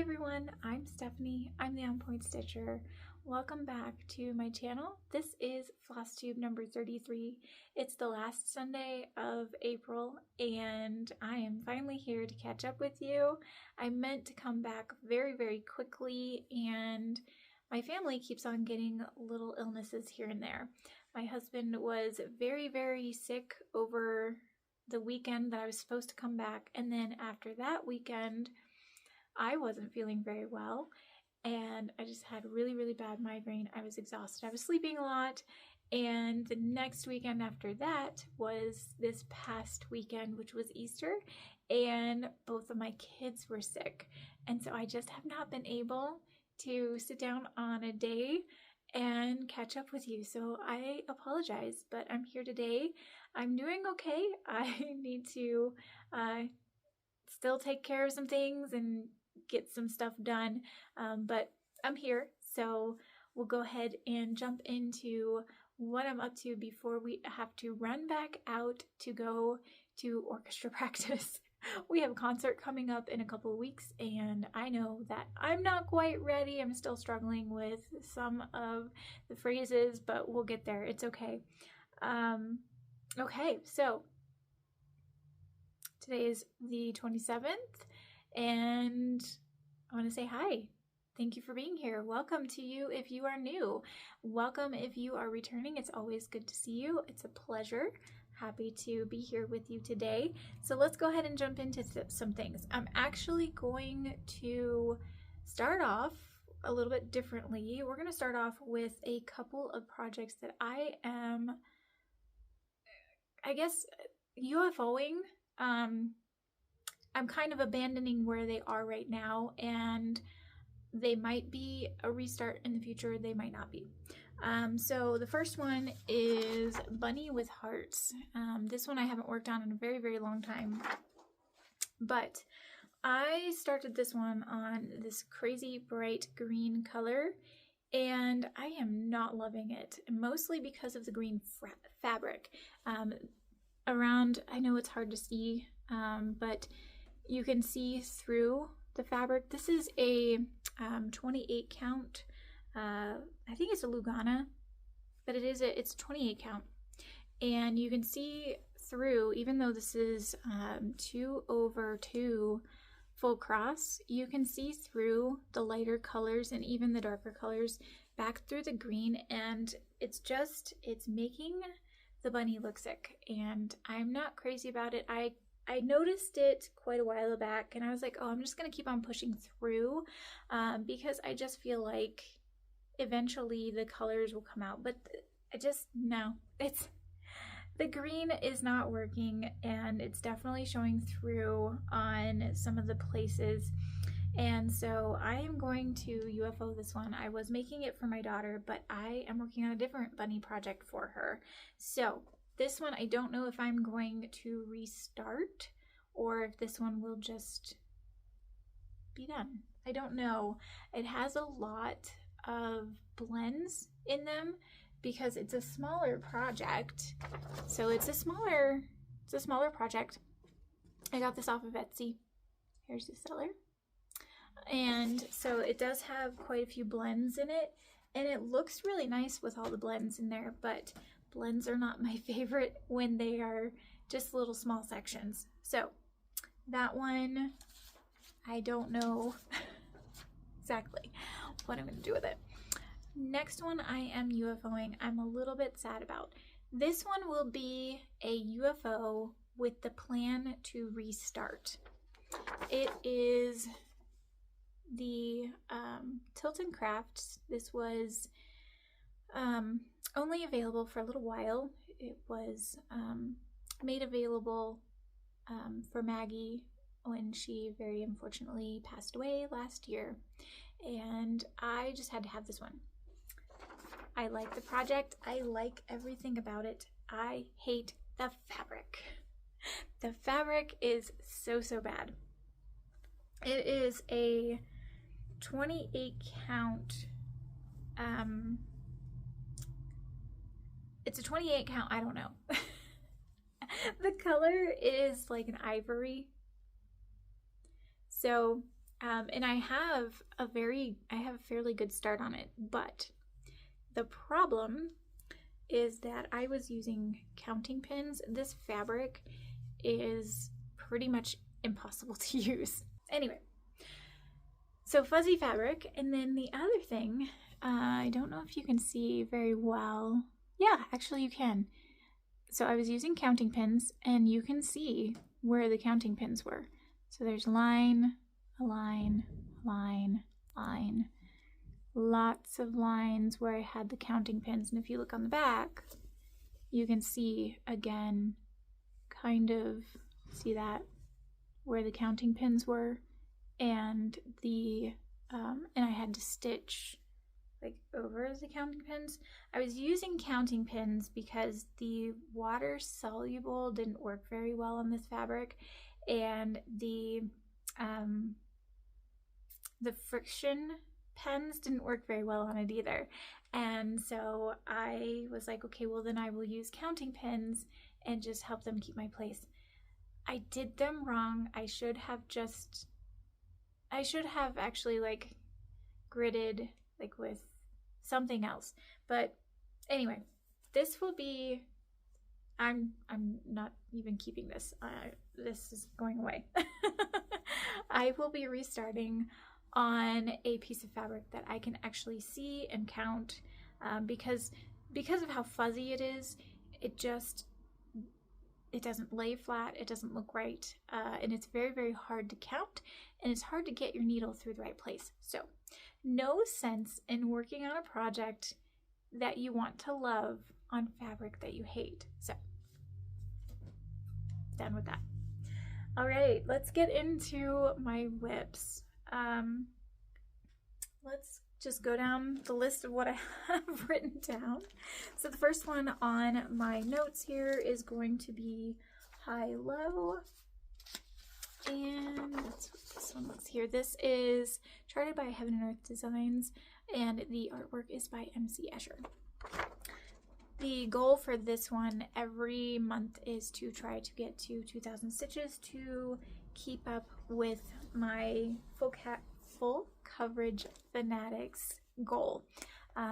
everyone, I'm Stephanie. I'm the On Point Stitcher. Welcome back to my channel. This is Flosstube number 33. It's the last Sunday of April and I am finally here to catch up with you. I meant to come back very quickly and my family keeps on getting little illnesses here and there. My husband was very sick over the weekend that I was supposed to come back, and then after that weekend I wasn't feeling very well and I just had really bad migraine. I was exhausted. I was sleeping a lot, and the next weekend after that was this past weekend, which was Easter, and both of my kids were sick, and so I just have not been able to sit down on a day and catch up with you. So I apologize, but I'm here today. I'm doing okay. I need to still take care of some things and get some stuff done, but I'm here, so we'll go ahead and jump into what I'm up to before we have to run back out to go to orchestra practice. We have a concert coming up in a couple of weeks, and I know that I'm not quite ready. I'm still struggling with some of the phrases, but we'll get there. It's okay. Okay, so today is the 27th, and I want to say hi. Thank you for being here. Welcome to you if you are new. Welcome if you are returning. It's always good to see you. It's a pleasure. Happy to be here with you today. So let's go ahead and jump into some things. I'm actually going to start off a little bit differently. We're going to start off with a couple of projects that I am, I guess, UFOing. I'm kind of abandoning where they are right now, and they might be a restart in the future, they might not be. So the first one is Bunny with Hearts. This one I haven't worked on in a very long time, but I started this one on this crazy bright green color, and I am not loving it, mostly because of the green fabric. Around, I know it's hard to see, but you can see through the fabric. This is a 28 count. I think it's a Lugana, but it's a 28 count, and you can see through, even though this is 2/2 full cross, you can see through the lighter colors and even the darker colors back through the green, and it's making the bunny look sick, and I'm not crazy about it. I noticed it quite a while back, and I was like, oh, I'm just going to keep on pushing through because I just feel like eventually the colors will come out. But no, the green is not working, and it's definitely showing through on some of the places. And so I am going to UFO this one. I was making it for my daughter, but I am working on a different bunny project for her. So this one, I don't know if I'm going to restart or if this one will just be done. I don't know. It has a lot of blends in them because it's a smaller project. So it's a smaller project. I got this off of Etsy. Here's the seller. And so it does have quite a few blends in it, and it looks really nice with all the blends in there, but blends are not my favorite when they are just little small sections. So that one, I don't know exactly what I'm going to do with it. Next one I am UFOing, I'm a little bit sad about. This one will be a UFO with the plan to restart. It is the Tilton Crafts. This was only available for a little while. It was made available for Maggie when she very unfortunately passed away last year, and I just had to have this one. I like the project. I like everything about it. I hate the fabric. The fabric is so bad. It is a 28 count. It's a 28 count, I don't know. The color is like an ivory. So And I have a fairly good start on it, but the problem is that I was using counting pins. This fabric is pretty much impossible to use. Anyway, so fuzzy fabric, and then the other thing, I don't know if you can see very well. Yeah, actually you can. So I was using counting pins, and you can see where the counting pins were. So there's line, a line, line, line. Lots of lines where I had the counting pins, and if you look on the back, you can see again, kind of see that where the counting pins were, and and I had to stitch like over the counting pins. I was using counting pins because the water soluble didn't work very well on this fabric, and the friction pens didn't work very well on it either. And so I was like, okay, well then I will use counting pins and just help them keep my place. I did them wrong. I should have actually like gridded like with something else. But anyway, this will be, I'm not even keeping this. This is going away. I will be restarting on a piece of fabric that I can actually see and count, because of how fuzzy it is. It doesn't lay flat, it doesn't look right, and it's very, very hard to count, and it's hard to get your needle through the right place. So no sense in working on a project that you want to love on fabric that you hate. So done with that. All right, let's get into my whips. Let's just go down the list of what I have written down. So the first one on my notes here is going to be high-low. And that's what this one looks here. This is charted by Heaven and Earth Designs, and the artwork is by MC Escher. The goal for this one every month is to try to get to 2,000 stitches to keep up with my full coverage fanatics goal.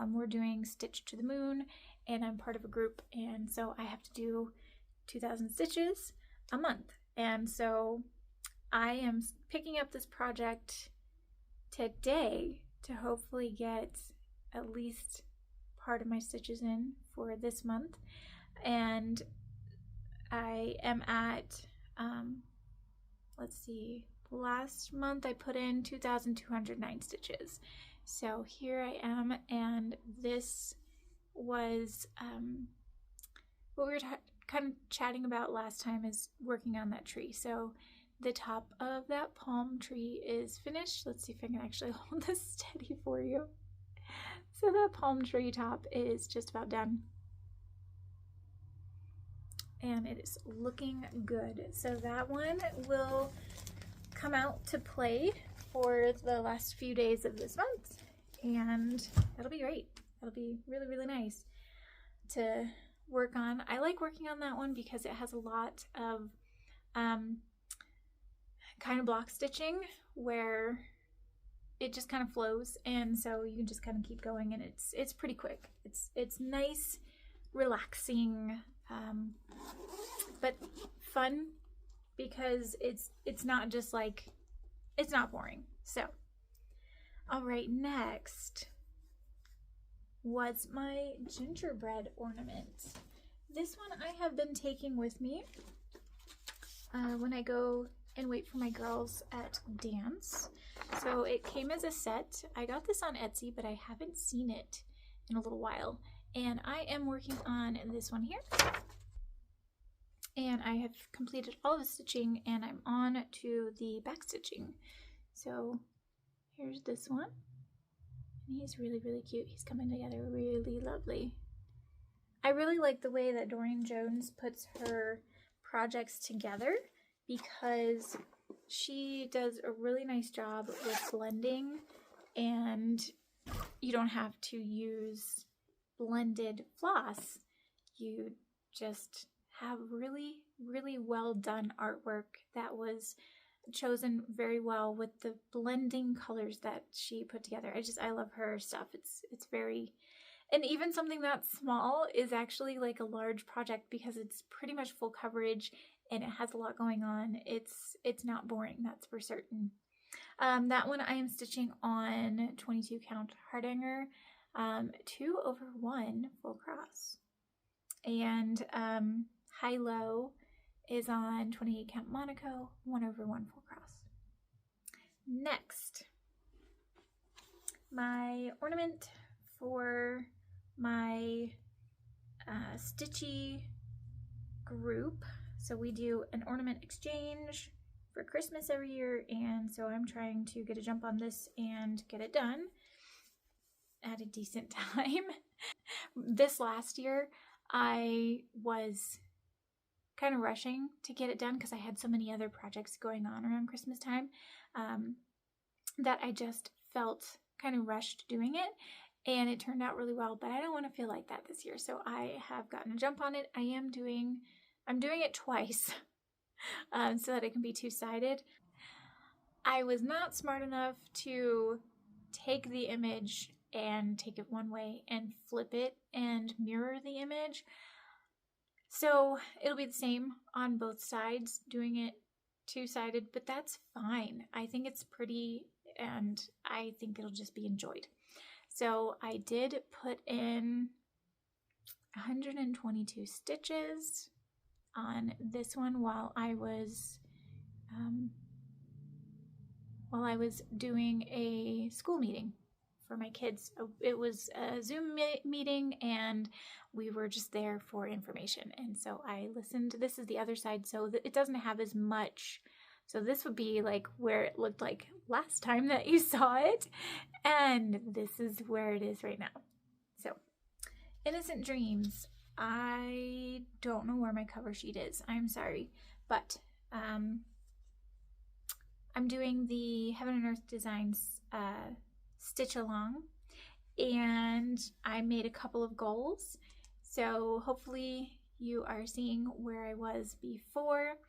We're doing Stitch to the Moon, and I'm part of a group, and so I have to do 2,000 stitches a month. And so I am picking up this project today to hopefully get at least part of my stitches in for this month. And I am at, let's see, last month I put in 2,209 stitches. So here I am, and this was what we were kind of chatting about last time, is working on that tree. So the top of that palm tree is finished. Let's see if I can actually hold this steady for you. So that palm tree top is just about done, and it is looking good. So that one will come out to play for the last few days of this month, and that'll be great. That'll be really, really nice to work on. I like working on that one because it has a lot of kind of block stitching where it just kind of flows, and so you can just kind of keep going, and it's pretty quick. It's nice, relaxing, but fun, because it's not just like, it's not boring. So all right, next was my gingerbread ornament. This one I have been taking with me when I go and wait for my girls at dance. So it came as a set. I got this on Etsy, but I haven't seen it in a little while. And I am working on this one here. And I have completed all the stitching, and I'm on to the back stitching. So here's this one. And he's really, really cute. He's coming together really lovely. I really like the way that Doreen Jones puts her projects together, because she does a really nice job with blending, and you don't have to use blended floss. You just have really, really well done artwork that was chosen very well with the blending colors that she put together. I love her stuff. It's very, and even something that small is actually like a large project because it's pretty much full coverage and it has a lot going on. It's not boring, that's for certain. That one I am stitching on 22 count hardanger, 2/1 full cross, and high-low is on 28 count Monaco, 1/1 full cross. Next, my ornament for my stitchy group. So we do an ornament exchange for Christmas every year, and so I'm trying to get a jump on this and get it done at a decent time. This last year, I was kind of rushing to get it done because I had so many other projects going on around Christmas time that I just felt kind of rushed doing it, and it turned out really well, but I don't want to feel like that this year, so I have gotten a jump on it. I'm doing it twice so that it can be two-sided. I was not smart enough to take the image and take it one way and flip it and mirror the image. So it'll be the same on both sides, doing it two-sided, but that's fine. I think it's pretty and I think it'll just be enjoyed. So I did put in 122 stitches on this one while I was doing a school meeting for my kids. It was a Zoom meeting and we were just there for information, and so I listened. This is the other side, so it doesn't have as much. So this would be like where it looked like last time that you saw it, and this is where it is right now. So Innocent Dreams, I don't know where my cover sheet is. I'm sorry, but I'm doing the Heaven and Earth Designs stitch along, and I made a couple of goals. So hopefully you are seeing where I was before,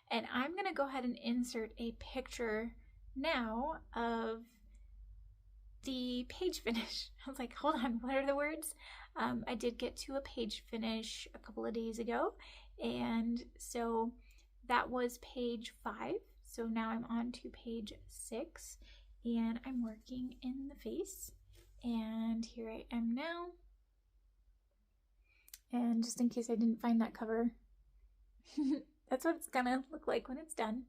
and I'm gonna go ahead and insert a picture now of the page finish. I was like, hold on, what are the words? I did get to a page finish a couple of days ago, and so that was page 5. So now I'm on to page 6, and I'm working in the face, and here I am now. And just in case I didn't find that cover, that's what it's gonna look like when it's done.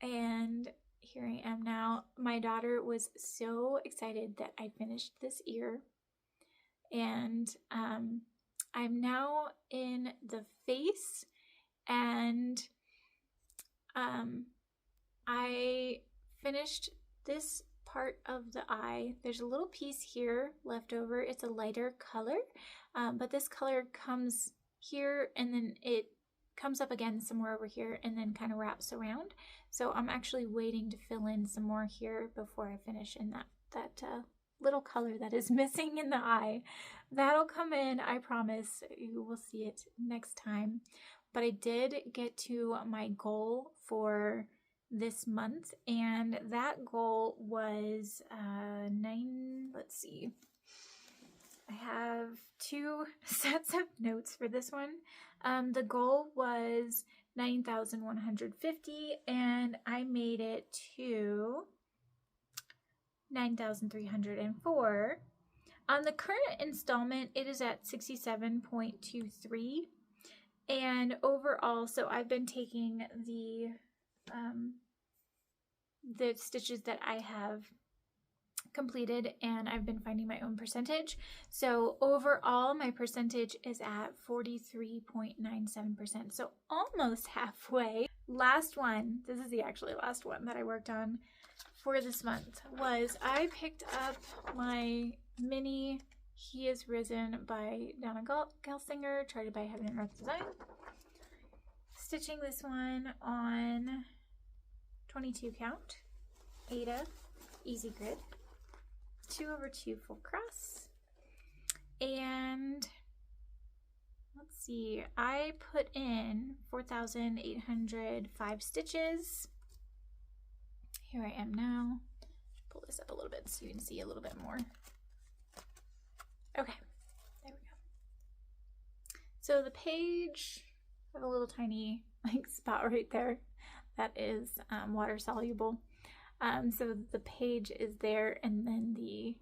And here I am now. My daughter was so excited that I finished this ear, and I'm now in the face, and I finished this part of the eye. There's a little piece here left over. It's a lighter color, but this color comes here and then it comes up again somewhere over here and then kind of wraps around. So I'm actually waiting to fill in some more here before I finish in that little color that is missing in the eye. That'll come in, I promise. You will see it next time. But I did get to my goal for this month, and that goal was 9, let's see. I have 2 sets of notes for this one. The goal was 9,150, and I made it to 9,304. On the current installment, it is at 67.23. And overall, so I've been taking the stitches that I have completed, and I've been finding my own percentage. So overall, my percentage is at 43.97%. So almost halfway. Last one, this is the actually last one that I worked on for this month, was I picked up my mini He Is Risen by Donna Gelsinger, charted by Heaven and Earth Design. Stitching this one on 22 count, Ada, easy grid, 2/2 full cross, and let's see, I put in 4,805 stitches. Here I am now. Pull this up a little bit so you can see a little bit more. Okay, there we go. So the page, I have a little tiny like spot right there that is water soluble. So the page is there, and then the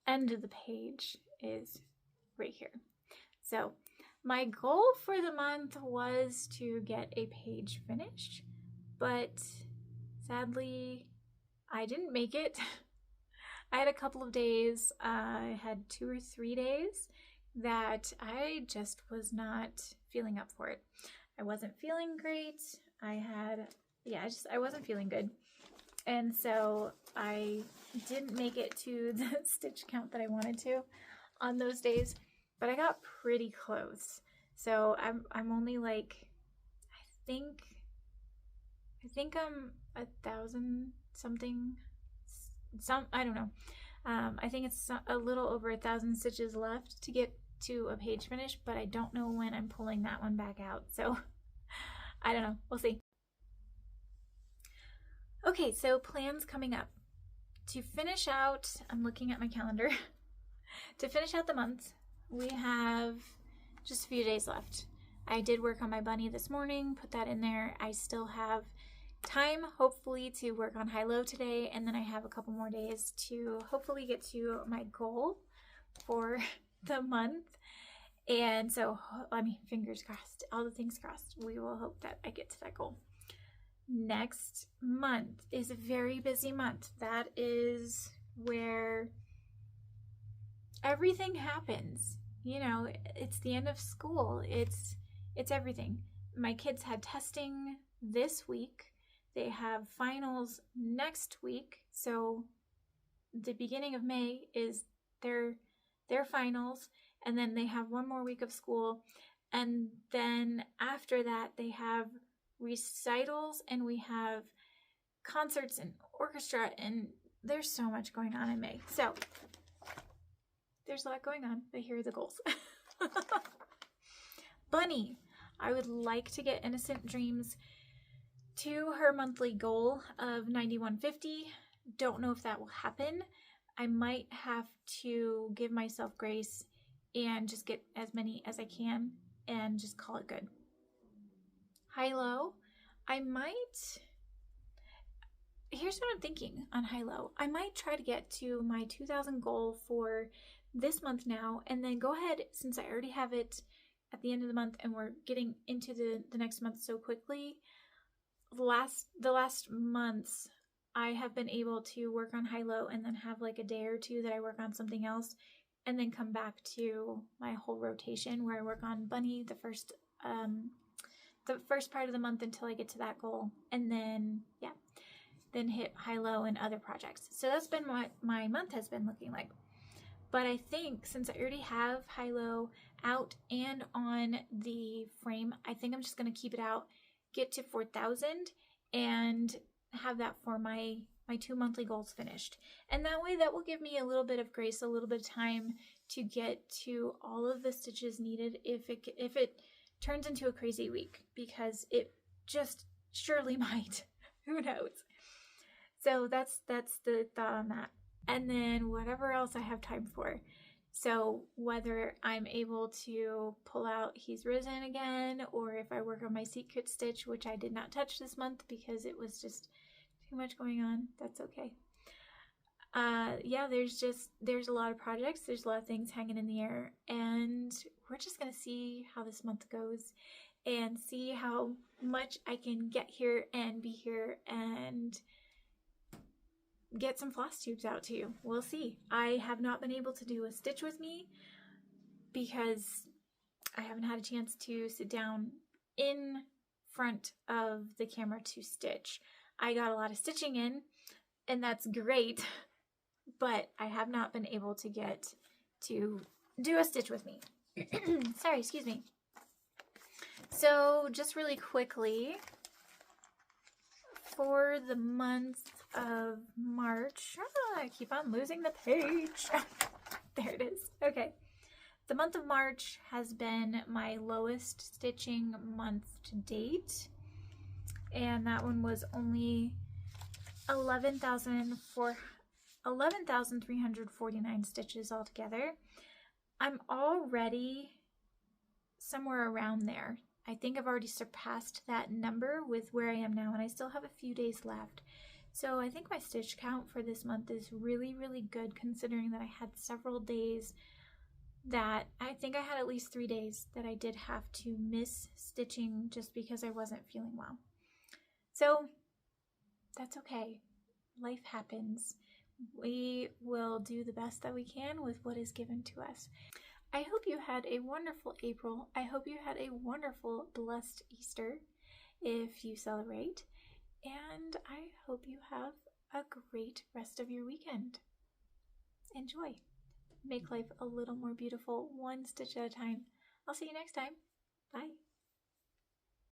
end of the page is right here. So my goal for the month was to get a page finished, but sadly I didn't make it. I had a couple of days, I had 2 or 3 days that I just was not feeling up for it. I wasn't feeling great. I wasn't feeling good. And so I didn't make it to the stitch count that I wanted to on those days, but I got pretty close. So I'm only like, I think I'm 1,000 something, I don't know. I think it's a little over 1,000 stitches left to get to a page finish, but I don't know when I'm pulling that one back out. So I don't know. We'll see. Okay, so plans coming up. To finish out, I'm looking at my calendar. To finish out the month, we have just a few days left. I did work on my bunny this morning, put that in there. I still have time, hopefully, to work on high-low today, and then I have a couple more days to hopefully get to my goal for the month. And so, I mean, fingers crossed, all the things crossed. We will hope that I get to that goal. Next month is a very busy month. That is where everything happens. You know, it's the end of school. It's everything. My kids had testing this week. They have finals next week. So the beginning of May is their finals, and then they have one more week of school. And then after that, they have recitals, and we have concerts and orchestra, and there's so much going on in May. So there's a lot going on, but here are the goals. Bunny, I would like to get Innocent Dreams to her monthly goal of 9150. Don't know if that will happen. I might have to give myself grace and just get as many as I can and just call it good. High-low, here's what I'm thinking on high-low. I might try to get to my 2,000 goal for this month now, and then go ahead, since I already have it at the end of the month and we're getting into the next month so quickly. The last months, I have been able to work on high-low and then have like a day or two that I work on something else, and then come back to my whole rotation where I work on bunny the first part of the month until I get to that goal, and then then hit high-low and other projects. So that's been what my month has been looking like. But I think since I already have high-low out and on the frame, I think I'm just going to keep it out, get to 4,000, and have that for my 2 monthly goals finished. And that way, that will give me a little bit of grace, a little bit of time to get to all of the stitches needed if it turns into a crazy week, because it just surely might. Who knows? So that's the thought on that. And then whatever else I have time for. So whether I'm able to pull out He's Risen again, or if I work on my secret stitch, which I did not touch this month because it was just too much going on, that's okay. Yeah, there's a lot of projects, there's a lot of things hanging in the air, and we're just gonna see how this month goes and see how much I can get here and be here and get some floss tubes out to you. We'll see. I have not been able to do a stitch with me because I haven't had a chance to sit down in front of the camera to stitch. I got a lot of stitching in, and that's great, but I have not been able to get to do a stitch with me. Sorry, excuse me. So just really quickly, for the month of March, I keep on losing the page. There it is. Okay. The month of March has been my lowest stitching month to date, and that one was only 11,349 stitches altogether. I'm already somewhere around there. I think I've already surpassed that number with where I am now, and I still have a few days left. So I think my stitch count for this month is really, really good, considering that I had several days that I think I had at least 3 days that I did have to miss stitching just because I wasn't feeling well. So that's okay. Life happens. We will do the best that we can with what is given to us. I hope you had a wonderful April. I hope you had a wonderful, blessed Easter if you celebrate. And I hope you have a great rest of your weekend. Enjoy. Make life a little more beautiful, one stitch at a time. I'll see you next time.